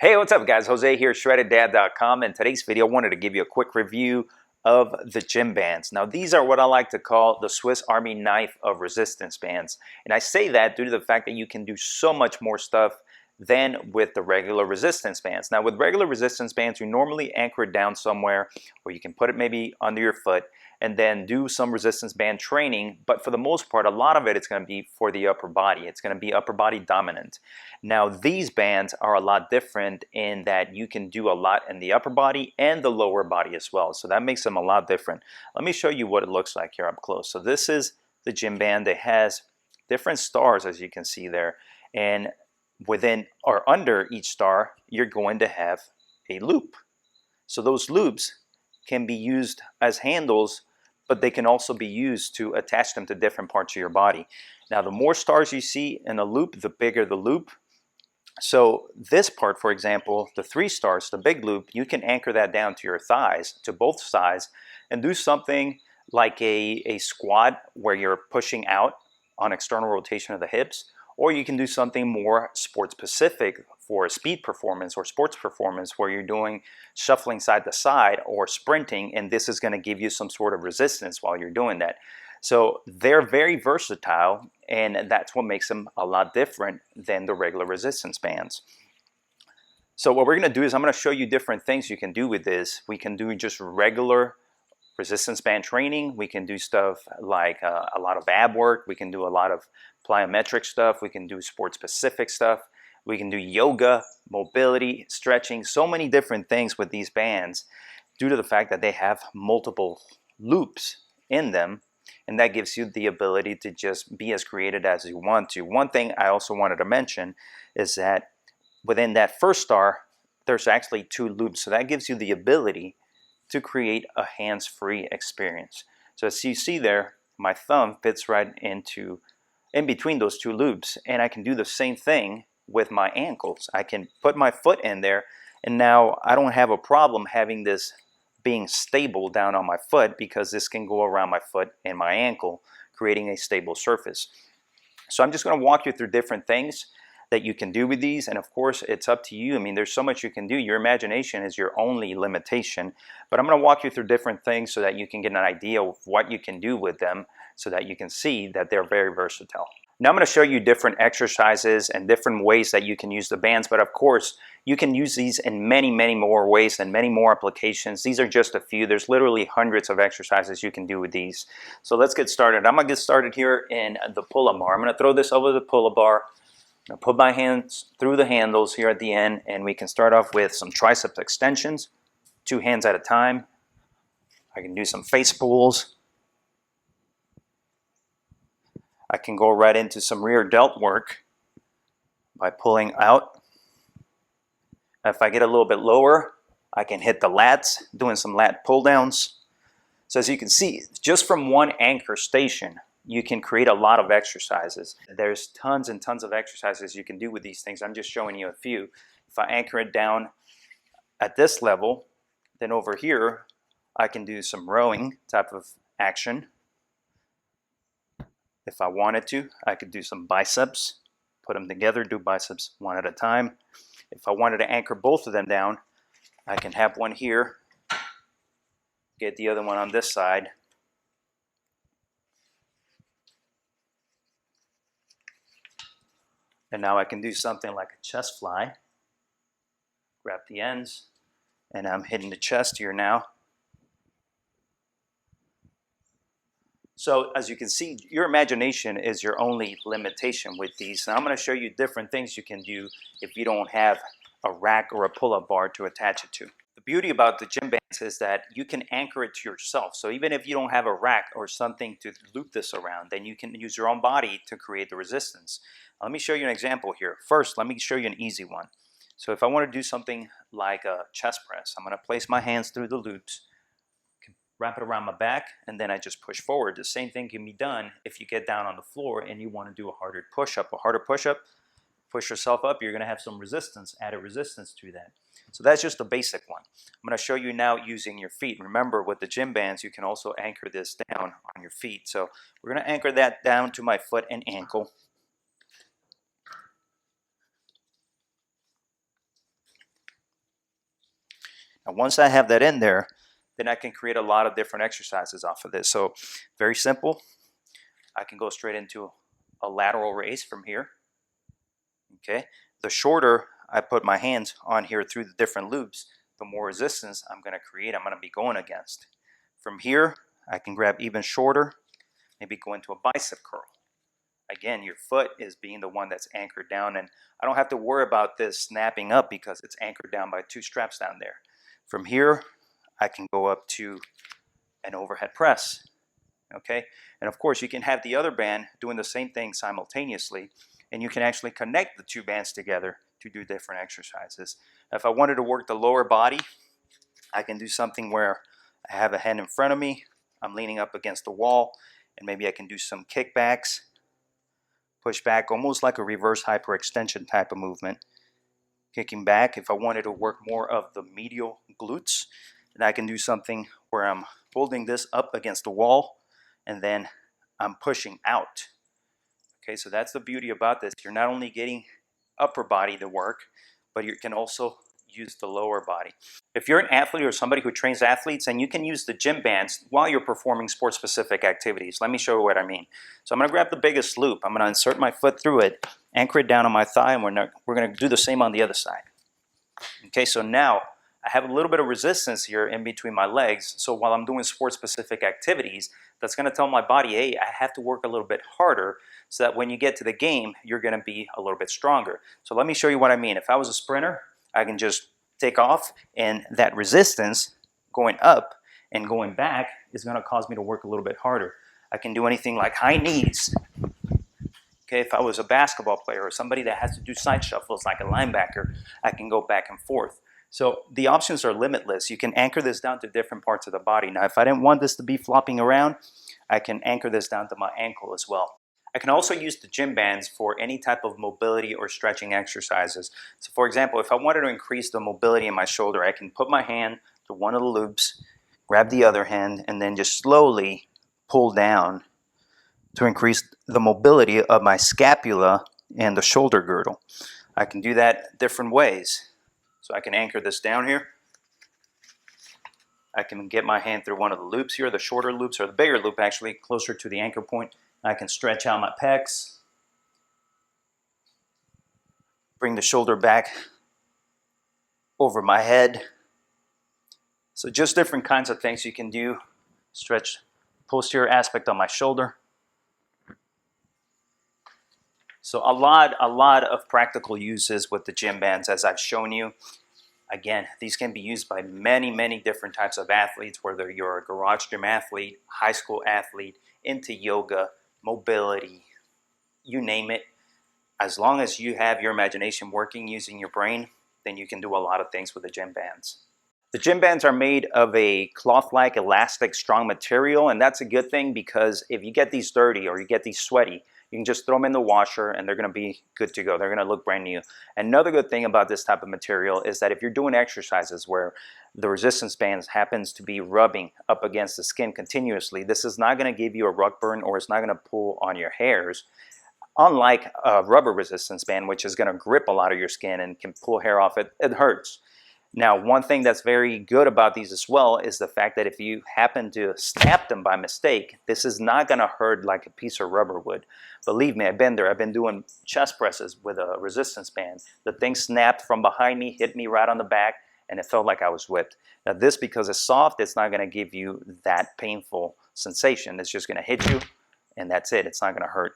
Hey, what's up guys? Jose here, shreddeddad.com. In today's video, I wanted to give you a quick review of the gym bands. Now, these are what I like to call the Swiss Army knife of resistance bands. And I say that due to the fact that you can do so much more stuff than with the regular resistance bands. Now, with regular resistance bands, you normally anchor it down somewhere, or you can put it maybe under your foot and then do some resistance band training. But for the most part, a lot of it is going to be for the upper body. It's going to be upper body dominant. Now, these bands are a lot different in that you can do a lot in the upper body and the lower body as well. So that makes them a lot different. Let me show you what it looks like here up close. So this is the gym band. It has different stars, as you can see there. And within or under each star, you're going to have a loop. So those loops can be used as handles, but they can also be used to attach them to different parts of your body. Now, the more stars you see in a loop, the bigger the loop. So this part, for example, the 3 stars, the big loop, you can anchor that down to your thighs, to both sides, and do something like a squat where you're pushing out on external rotation of the hips, or you can do something more sport specific for a speed performance or sports performance where you're doing shuffling side to side or sprinting, and this is going to give you some sort of resistance while you're doing that. So they're very versatile, and that's what makes them a lot different than the regular resistance bands. So what we're going to do is I'm going to show you different things you can do with this. We can do just regular resistance band training. We can do stuff like a lot of ab work. We can do a lot of plyometric stuff. We can do sport specific stuff. We can do yoga, mobility, stretching, so many different things with these bands due to the fact that they have multiple loops in them. And that gives you the ability to just be as creative as you want to. One thing I also wanted to mention is that within that first star, there's actually 2 loops. So that gives you the ability to create a hands-free experience. So as you see there, my thumb fits right in between those 2 loops. And I can do the same thing with my ankles. I can put my foot in there, and now I don't have a problem having this being stable down on my foot because this can go around my foot and my ankle, creating a stable surface. So I'm just going to walk you through different things that you can do with these, and of course it's up to you. I mean, there's so much you can do. Your imagination is your only limitation, but I'm going to walk you through different things so that you can get an idea of what you can do with them so that you can see that they're very versatile. Now I'm going to show you different exercises and different ways that you can use the bands, but of course you can use these in many more ways and many more applications. These are just a few. There's literally hundreds of exercises you can do with these. So let's get started. I'm going to get started here in the pull-up bar. I'm going to throw this over the pull-up bar. I'm going to put my hands through the handles here at the end, and we can start off with some triceps extensions, 2 hands at a time. I can do some face pulls. I can go right into some rear delt work by pulling out. If I get a little bit lower, I can hit the lats, doing some lat pull downs. So as you can see, just from one anchor station, you can create a lot of exercises. There's tons and tons of exercises you can do with these things. I'm just showing you a few. If I anchor it down at this level, then over here, I can do some rowing type of action. If I wanted to, I could do some biceps, put them together, do biceps one at a time. If I wanted to anchor both of them down, I can have one here, get the other one on this side. And now I can do something like a chest fly. Grab the ends, and I'm hitting the chest here now. So as you can see, your imagination is your only limitation with these. Now I'm going to show you different things you can do if you don't have a rack or a pull-up bar to attach it to. The beauty about the gym bands is that you can anchor it to yourself. So even if you don't have a rack or something to loop this around, then you can use your own body to create the resistance. Let me show you an example here. First, let me show you an easy one. So if I want to do something like a chest press, I'm going to place my hands through the loops, wrap it around my back, and then I just push forward. The same thing can be done if you get down on the floor and you want to do a harder push-up. A harder push-up, push yourself up, you're going to have some resistance, added resistance to that. So that's just the basic one. I'm going to show you now using your feet. Remember, with the gym bands, you can also anchor this down on your feet. So we're going to anchor that down to my foot and ankle. And once I have that in there, then I can create a lot of different exercises off of this. So very simple. I can go straight into a lateral raise from here. Okay. The shorter I put my hands on here through the different loops, the more resistance I'm going to create, I'm going to be going against. From here, I can grab even shorter, maybe go into a bicep curl. Again, your foot is being the one that's anchored down, and I don't have to worry about this snapping up because it's anchored down by 2 straps down there. From here, I can go up to an overhead press. Okay, and of course you can have the other band doing the same thing simultaneously, and you can actually connect the 2 bands together to do different exercises. If I wanted to work the lower body, I can do something where I have a hand in front of me, I'm leaning up against the wall, and maybe I can do some kickbacks, push back, almost like a reverse hyperextension type of movement. Kicking back. If I wanted to work more of the medial glutes, then I can do something where I'm holding this up against the wall and then I'm pushing out. Okay, so that's the beauty about this. You're not only getting upper body to work, but you can also use the lower body. If you're an athlete or somebody who trains athletes, and you can use the gym bands while you're performing sport-specific activities. Let me show you what I mean. So I'm going to grab the biggest loop. I'm going to insert my foot through it, anchor it down on my thigh, and we're going to do the same on the other side. Okay, so now I have a little bit of resistance here in between my legs. So while I'm doing sport-specific activities, that's going to tell my body, hey, I have to work a little bit harder so that when you get to the game, you're going to be a little bit stronger. So let me show you what I mean. If I was a sprinter, I can just take off, and that resistance going up and going back is going to cause me to work a little bit harder. I can do anything like high knees. Okay, if I was a basketball player or somebody that has to do side shuffles like a linebacker, I can go back and forth. So the options are limitless. You can anchor this down to different parts of the body. Now, if I didn't want this to be flopping around, I can anchor this down to my ankle as well. I can also use the gym bands for any type of mobility or stretching exercises. So for example, if I wanted to increase the mobility in my shoulder, I can put my hand to one of the loops, grab the other hand, and then just slowly pull down to increase the mobility of my scapula and the shoulder girdle. I can do that different ways. So I can anchor this down here. I can get my hand through one of the loops here, the shorter loops, or the bigger loop actually, closer to the anchor point. I can stretch out my pecs, bring the shoulder back over my head. So just different kinds of things you can do. Stretch posterior aspect on my shoulder. So a lot of practical uses with the gym bands as I've shown you. Again, these can be used by many different types of athletes, whether you're a garage gym athlete, high school athlete, into yoga, mobility, you name it. As long as you have your imagination working using your brain, then you can do a lot of things with the gym bands. The gym bands are made of a cloth-like, elastic, strong material, and that's a good thing because if you get these dirty or you get these sweaty, you can just throw them in the washer and they're going to be good to go. They're going to look brand new. Another good thing about this type of material is that if you're doing exercises where the resistance bands happens to be rubbing up against the skin continuously, this is not going to give you a rug burn or it's not going to pull on your hairs. Unlike a rubber resistance band, which is going to grip a lot of your skin and can pull hair off, it hurts. Now, one thing that's very good about these as well is the fact that if you happen to snap them by mistake, this is not going to hurt like a piece of rubber would. Believe me, I've been there. I've been doing chest presses with a resistance band. The thing snapped from behind me, hit me right on the back, and it felt like I was whipped. Now this, because it's soft, it's not going to give you that painful sensation. It's just going to hit you, and that's it. It's not going to hurt.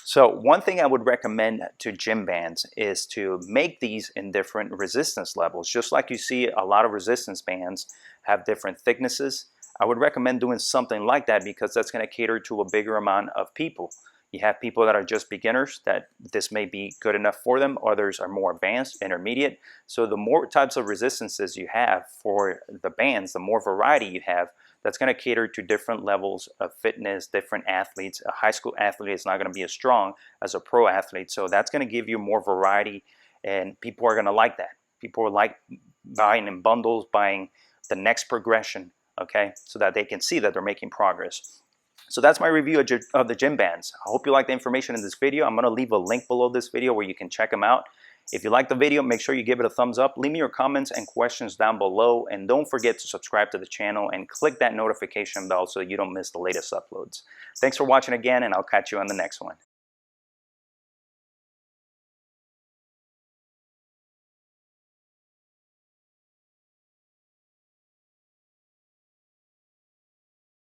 So one thing I would recommend to gym bands is to make these in different resistance levels. Just like you see a lot of resistance bands have different thicknesses, I would recommend doing something like that because that's going to cater to a bigger amount of people. You have people that are just beginners that this may be good enough for them. Others are more advanced, intermediate. So the more types of resistances you have for the bands, the more variety you have, that's going to cater to different levels of fitness, different athletes. A high school athlete is not going to be as strong as a pro athlete. So that's going to give you more variety, and people are going to like that. People like buying in bundles, buying the next progression, okay, so that they can see that they're making progress. So that's my review of the gym bands. I hope you like the information in this video. I'm going to leave a link below this video where you can check them out. If you like the video, make sure you give it a thumbs up. Leave me your comments and questions down below. And don't forget to subscribe to the channel and click that notification bell so you don't miss the latest uploads. Thanks for watching again, and I'll catch you on the next one.